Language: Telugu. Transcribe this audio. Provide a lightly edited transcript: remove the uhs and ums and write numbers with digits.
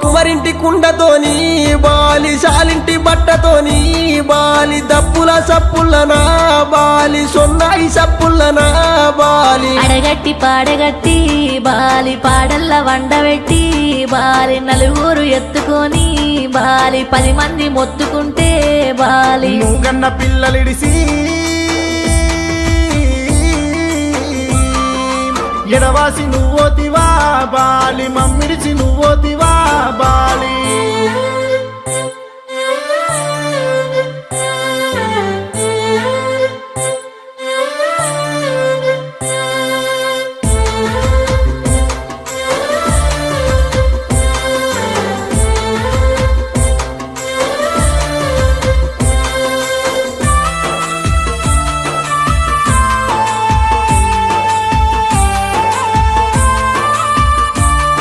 కుమరింటి కుండతోని బాలి సాలింటి బట్టతోని బాలి దప్పుల సప్పుల్లనా బాలి సొన్నాయి సప్పుల్లనా బాలి అడగట్టి పాడగట్టి బాలి పాడల్ల వండబెట్టి బాలి నలుగురు ఎత్తుకొని బాలి 10 మంది మొత్తుకుంటే బాలి నువ్వన్న పిల్లలిడిసి ఎడవాసి నువ్వోతివా బాలి